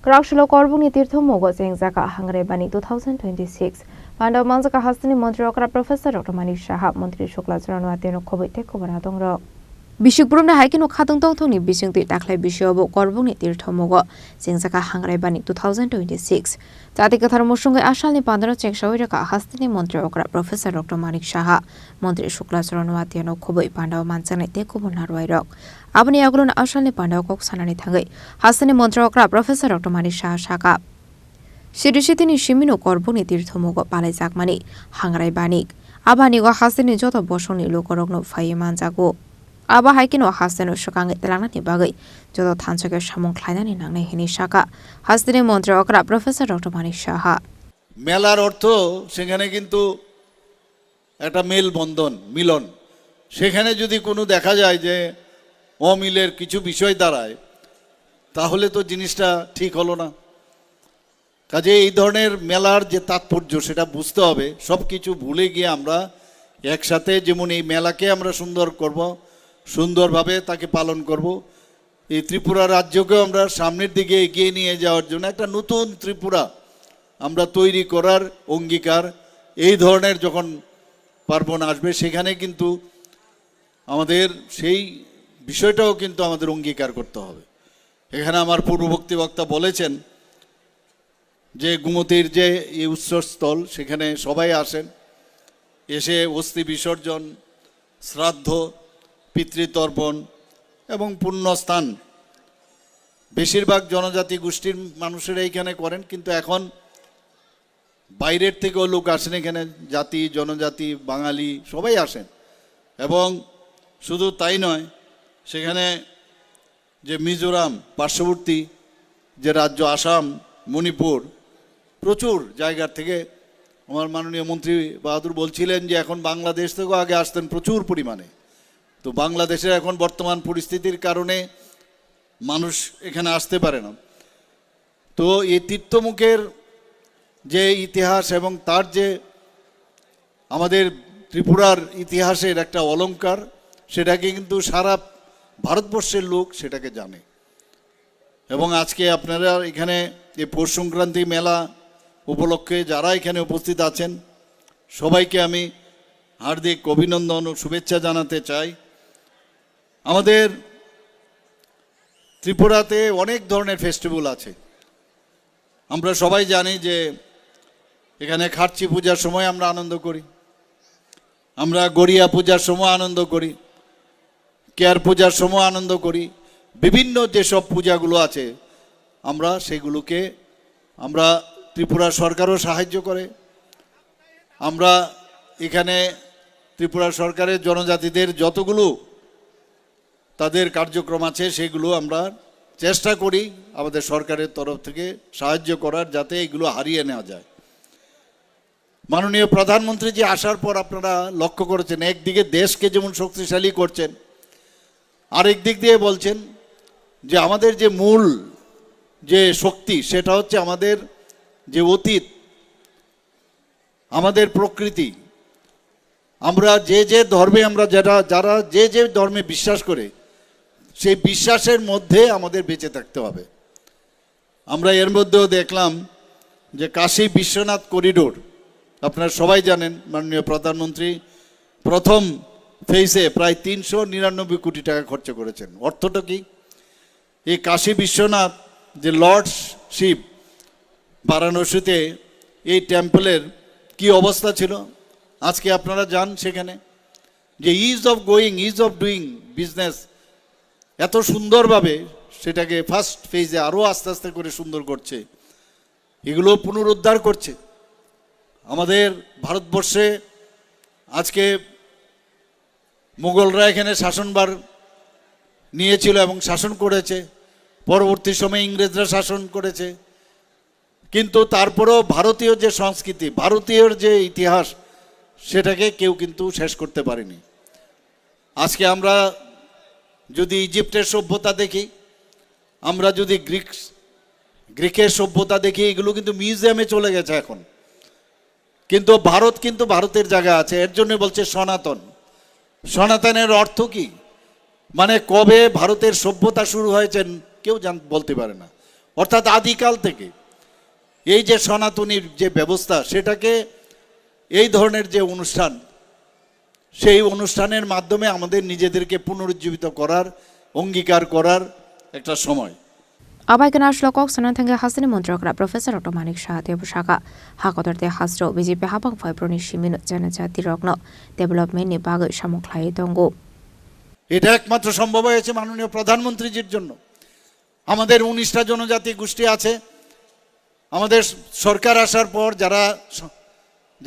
Krakshilo Korbuni Tirtho Mogo Zaka Hangrebani 2026. Panda Manzaka Hastani Montreal Professor Dr. Manish Shah, Montreal Shokla Zranwatino Kobe Tekovaradong. Bishukbrumna Haikino Katong Tony Bishing the Dakle Bishobo Korbuni Tirtho Mogo Zaka Hangrebani 2026. Tatikathar Mushunga Ashali Pandra Check Shawaka Hastani Montreal Professor Dr. Manish Shah, Montreal Shokla Zranwatino Kobe Panda Mansane Tekovaradong. Abani Agulun Ashali Panda Kok Sanani Tangai, Hastani Montreal Professor Dr. Manish Shah Shaka. Shirishitini Shimino Korbuni Tirthomogo Palazak Mani, Hangrai Banik, Abanigo Hastani Joto Boshoni Lokorogno Fayeman Zago. Aba Haikino Hastano Shokang Telanati Bagay, Joto Tansaka Shamon Klaidan in Nangni Shaka, Hastani Montreal Professor Dr. Manish Shah. মেলার অর্থ সেখানে কিন্তু একটা mail বন্ধন মিলন সেখানে যদি কোনো দেখা যায় যে অমিলের কিছু বিষয় দাঁড়ায় তাহলে তো জিনিসটা ঠিক হলো না কাজে এই ধরনের মেলার যে তাৎপর্য সেটা বুঝতে হবে সবকিছু ভুলে গিয়ে আমরা একসাথে যেমন এই মেলাকে আমরা সুন্দর করব সুন্দরভাবে তাকে পালন করব এই ত্রিপুরা রাজ্যকে আমরা সামনের দিকে এগিয়ে নিয়ে যাওয়ার জন্য একটা নতুন ত্রিপুরা আমরা তৈরি করার অঙ্গীকার এই ধরনের যখন পার্বণ আসবে সেখানে কিন্তু আমাদের সেই বিষয়টাও কিন্তু আমাদের অঙ্গীকার করতে হবে এখানে আমার পূর্ববর্তী বক্তা বলেছেন যে গুমতির যে এই উৎসস্থল সেখানে সবাই আসেন এসে অস্থি বিসর্জন শ্রাদ্ধ পিতৃতর্পণ এবং পুণ্যস্থান বেশিরভাগ জনজাতি গোষ্ঠীর মানুষেরা এখানে করেন কিন্তু এখন বাইরের থেকেও লোক আসেন এখানে জাতি জনজাতি বাঙালি সবাই আসেন এবং শুধু তাই নয় সেখানে যে মিজোরাম পার্শ্ববর্তী যে রাজ্য আসাম মণিপুর প্রচুর জায়গা থেকে আমার মাননীয় মন্ত্রী বাহাদুর বলছিলেন যে এখন বাংলাদেশ থেকেও আগে আসতেন প্রচুর পরিমাণে তো বাংলাদেশের এখন বর্তমান পরিস্থিতির কারণে মানুষ এখানে আসতে পারে না তো এই তীর্থমুখের যে ইতিহাস এবং তার যে আমাদের ত্রিপুরার ইতিহাসের একটা অলংকার সেটাকে কিন্তু সারা ভারতবর্ষের লোক সেটাকে জানে এবং আজকে আপনারা এখানে এই পৌষ সংক্রান্তি মেলা উপলক্ষে যারা এখানে উপস্থিত আছেন সবাইকে আমি হার্দিক অভিনন্দন ও শুভেচ্ছা জানাতে চাই আমাদের ত্রিপুরাতে অনেক ধরনের ফেস্টিভ্যাল আছে আমরা সবাই জানি যে এখানে খাটচি পূজার সময় আমরা আনন্দ করি আমরা গড়িয়া পূজার সময় আনন্দ করি কেয়ার পূজার সময় আনন্দ করি বিভিন্ন যেসব পূজাগুলো আছে আমরা সেগুলোকে আমরা ত্রিপুরা সরকারও সাহায্য করে আমরা এখানে ত্রিপুরা সরকারের জনজাতিদের যতগুলো তাদের কার্যক্রম আছে সেগুলো আমরা চেষ্টা করি আমাদের সরকারের তরফ থেকে সাহায্য করার যাতে এগুলো হারিয়ে নেওয়া যায় মাননীয় প্রধানমন্ত্রী যে আসার পর আপনারা লক্ষ্য করেছেন একদিকে দেশকে যেমন শক্তিশালী করছেন আরেক দিক দিয়ে বলছেন যে আমাদের যে মূল যে শক্তি সেটা হচ্ছে আমাদের যে অতীত আমাদের প্রকৃতি আমরা যে যে ধর্মে আমরা যারা যে যে ধর্মে বিশ্বাস করে সেই বিশ্বাসের মধ্যে আমাদের বেঁচে থাকতে হবে আমরা এর মধ্যেও দেখলাম যে কাশী বিশ্বনাথ করিডোর আপনারা সবাই জানেন মাননীয় প্রধানমন্ত্রী প্রথম ফেজে প্রায় 399 কোটি টাকা খরচ করেছেন অর্থটা কি এই কাশী বিশ্বনাথ যে লর্ডস শিব বারাণসীতে এই টেম্পলের কি অবস্থা ছিল আজকে আপনারা যান সেখানে যে is of going is of doing business এত সুন্দরভাবে সেটাকে ফার্স্ট ফেজে আরও আস্তে আস্তে করে সুন্দর করছে এগুলো পুনরুদ্ধার করছে আমাদের ভারতবর্ষে আজকে মুঘলরা এখানে শাসনভার নিয়েছিল এবং শাসন করেছে পরবর্তী সময়ে ইংরেজরা শাসন করেছে কিন্তু তারপরেও ভারতীয় যে সংস্কৃতি ভারতীয় যে ইতিহাস সেটাকে কেউ কিন্তু শেষ করতে পারেনি আজকে আমরা যদি ইজিপ্টের সভ্যতা দেখি আমরা যদি গ্রিকের সভ্যতা দেখি এগুলো কিন্তু মিউজিয়ামে চলে গেছে এখন কিন্তু ভারত কিন্তু ভারতের জায়গা আছে এর জন্য বলছে সনাতন সনাতনের অর্থ কি মানে কবে ভারতের সভ্যতা শুরু হয়েছে কেউ বলতে পারে না অর্থাৎ আদিকাল থেকে এই যে সনাতনীর যে ব্যবস্থা, সেটাকে এই ধরনের যে অনুষ্ঠান, সেই অনুষ্ঠানের মাধ্যমে আমাদের নিজেদেরকে পুনরুজ্জীবিত করার, অঙ্গীকার করার একটা সময়। Abaikan Ashlokok Sanantanga Hasani Montrokra Professor Otomanik Shahate Bushaka Hakotorte Hasro BJP Habang Fibroni Shimin Janajati Rogno Development Nibag Shamuklai Dongo. এটা একমাত্র সম্ভব হয়েছে মাননীয় প্রধানমন্ত্রীজির জন্য। আমাদের 19টা জনজাতি গোষ্ঠী আছে। আমাদের সরকার আসার পর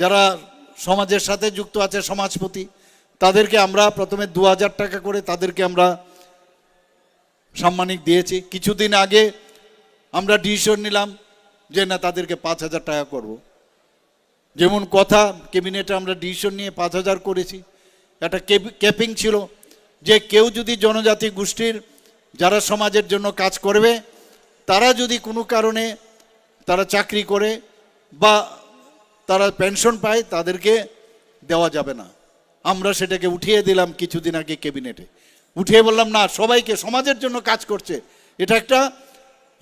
যারা সমাজের সাথে যুক্ত আছে, সমাজপতি, তাদেরকে আমরা প্রথমে 2000 টাকা করে তাদেরকে আমরা সাম্মানিক দিয়েছি। কিছুদিন আগে আমরা ডিসিশন নিলাম যে না, তাদেরকে 5000 টাকা করব। যেমন কথা ক্যাবিনেটে আমরা ডিসিশন নিয়ে 5000 করেছি। একটা ক্যাপিং ছিল যে কেউ যদি জনজাতি গোষ্ঠীর যারা সমাজের জন্য কাজ করবে, তারা যদি কোনো কারণে তারা চাকরি করে বা তারা পেনশন পায়, তাদেরকে দেওয়া যাবে না। আমরা সেটাকে উঠিয়ে দিলাম কিছুদিন আগে ক্যাবিনেটে। উঠিয়ে বললাম না, সবাইকে সমাজের জন্য কাজ করছে,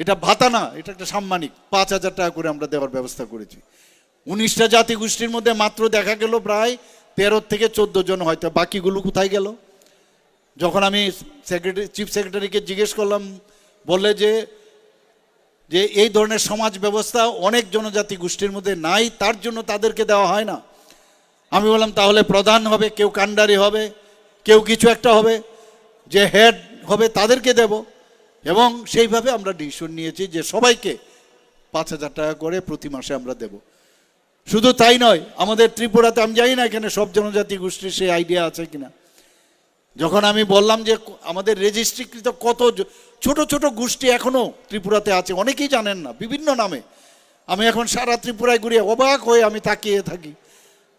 এটা ভাতা না, এটা একটা সাম্মানিক 5000 টাকা করে আমরা দেওয়ার ব্যবস্থা করেছি। 19টা জাতি গোষ্ঠীর মধ্যে মাত্র দেখা গেল প্রায় 13 থেকে 14 জন, হয়তো বাকিগুলো কোথায় গেল। যখন আমি চিফ সেক্রেটারিকে জিজ্ঞেস করলাম, বললে যে এই ধরনের সমাজ ব্যবস্থা অনেক জনজাতি গোষ্ঠীর মধ্যে নাই, তার জন্য তাদেরকে দেওয়া হয় না। আমি বললাম তাহলে প্রধান হবে, কেউ কান্ডারি হবে, কেউ কিছু একটা হবে, যে হেড হবে তাদেরকে দেব। এবং সেইভাবে আমরা ডিসিশন নিয়েছি যে সবাইকে 5000 টাকা করে প্রতি মাসে আমরা দেব। শুধু তাই নয়, আমাদের ত্রিপুরাতে, আমি জানি না এখানে সব জনজাতি গোষ্ঠীর সেই আইডিয়া আছে কিনা, যখন আমি বললাম যে আমাদের রেজিস্ট্রিকৃত কত ছোট ছোট গোষ্ঠী এখনো ত্রিপুরাতে আছে, অনেকেই জানেন না, বিভিন্ন নামে। আমি এখন সারা ত্রিপুরায় ঘুরিয়ে অবাক হয়ে আমি তাকিয়ে থাকি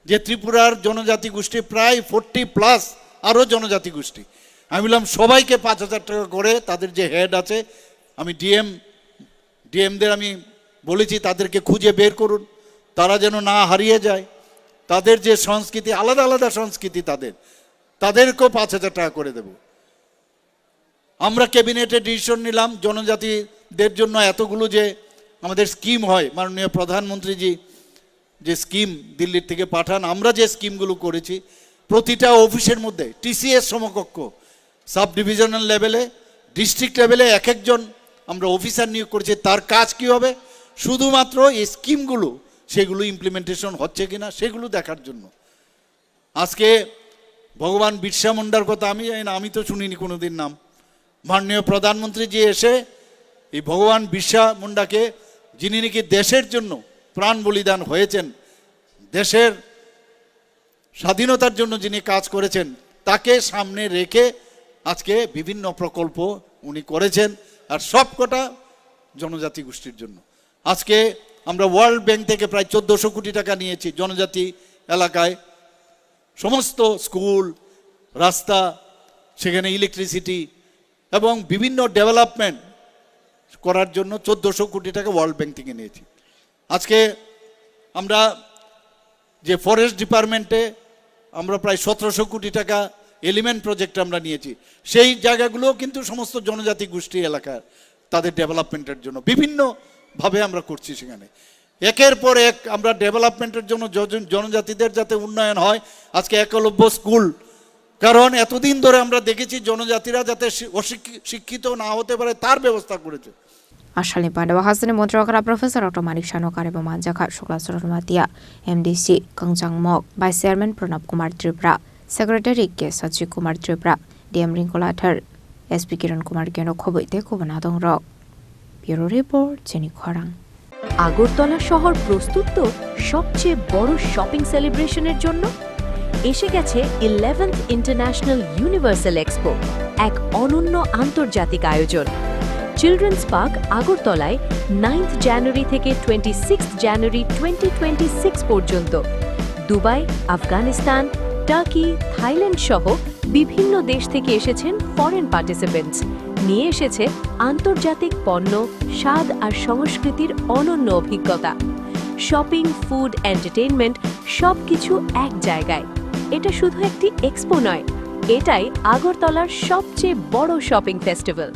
যে ত্রিপুরার জনজাতি গোষ্ঠী প্রায় 40+ আরও জনজাতি গোষ্ঠী। আমি বললাম সবাইকে 5000 টাকা করে, তাদের যে হেড আছে, আমি ডিএমদের আমি বলেছি তাদেরকে খুঁজে বের করুন, তারা যেন না হারিয়ে যায়। তাদের যে সংস্কৃতি, আলাদা আলাদা সংস্কৃতি, তাদেরকেও 5000 টাকা করে দেব। আমরা ক্যাবিনেটে ডিসিশন নিলাম জনজাতিদের জন্য এতগুলো যে আমাদের স্কিম হয়, মাননীয় প্রধানমন্ত্রীজি যে স্কিম দিল্লির থেকে পাঠান, আমরা যে স্কিমগুলো করেছি প্রতিটা অফিসের মধ্যে টিসিএস সমকক্ষ, সাব ডিভিশনাল লেভেলে, ডিস্ট্রিক্ট লেভেলে এক একজন আমরা অফিসার নিয়োগ করেছি। তার কাজ কি হবে? শুধুমাত্র এই স্কিমগুলো সেগুলো ইমপ্লিমেন্টেশন হচ্ছে কিনা সেগুলো দেখার জন্য। আজকে ভগবান বিরসা মুন্ডার কথা আমি জানি না, আমি তো শুনিনি কোনোদিন নাম। মাননীয় প্রধানমন্ত্রী জি এসে এই ভগবান বিরসা মুন্ডাকে, যিনি নাকি দেশের জন্য প্রাণ বলিদান হয়েছেন, দেশের স্বাধীনতার জন্য যিনি কাজ করেছেন, তাকে সামনে রেখে আজকে বিভিন্ন প্রকল্প উনি করেছেন, আর সবকটা জনজাতি গোষ্ঠীর জন্য। আজকে আমরা ওয়ার্ল্ড ব্যাংক থেকে প্রায় 1400 কোটি টাকা নিয়েছি জনজাতি এলাকায়, সমস্ত স্কুল, রাস্তা, সেখানে ইলেকট্রিসিটি এবং বিভিন্ন ডেভেলপমেন্ট করার জন্য 1400 কোটি টাকা ওয়ার্ল্ড ব্যাংক থেকে নিয়েছি। আজকে আমরা যে ফরেস্ট ডিপার্টমেন্টে আমরা প্রায় 1700 কোটি টাকা এলিমেন্ট প্রজেক্ট আমরা নিয়েছি। সেই জায়গাগুলোও কিন্তু সমস্ত জনজাতি গোষ্ঠী এলাকার তাদের ডেভেলপমেন্টের জন্য বিভিন্নভাবে আমরা করছি। সেখানে একের পর এক আমরা ডেভেলপমেন্টের জন্য জনজাতিদের যাতে উন্নয়ন হয়। আজকে একলব্য স্কুল, কারণ এতদিন ধরে আমরা দেখেছি জনজাতিরা যাতে শিক্ষিত না হতে পারে তার ব্যবস্থা করেছে। Ashalni Pandawa Hasani Montrokra Professor Otomanik Shanokare Manjaka Shukla Matia MDC Kangjang Mok Vice Chairman Pranab Kumar Tripura Secretary K Sachi Kumar Tripura DM Rinkolathar SP Kiran Kumar Keno Khoboite Kobanadong Rock Bureau Report Jenny Khorang Agartala শহর প্রস্তুত তো সবচেয়ে বড় shopping সেলিব্রেশনের জন্য। এসে গেছে 11th international universal expo, এক অনন্য আন্তর্জাতিক আয়োজন। চিলড্রেন্স পার্ক আগরতলায় 9th জানুয়ারি থেকে 26th জানুয়ারি 2026 পর্যন্ত। দুবাই, আফগানিস্তান, টার্কি, থাইল্যান্ড সহ বিভিন্ন দেশ থেকে এসেছেন ফরেন পার্টিসিপেন্টস। নিয়ে এসেছে আন্তর্জাতিক পণ্য, স্বাদ আর সংস্কৃতির অনন্য অভিজ্ঞতা। শপিং, ফুড, এন্টারটেইনমেন্ট সবকিছু এক জায়গায়। এটা শুধু একটি এক্সপো নয়, এটাই আগরতলার সবচেয়ে বড় শপিং ফেস্টিভ্যাল।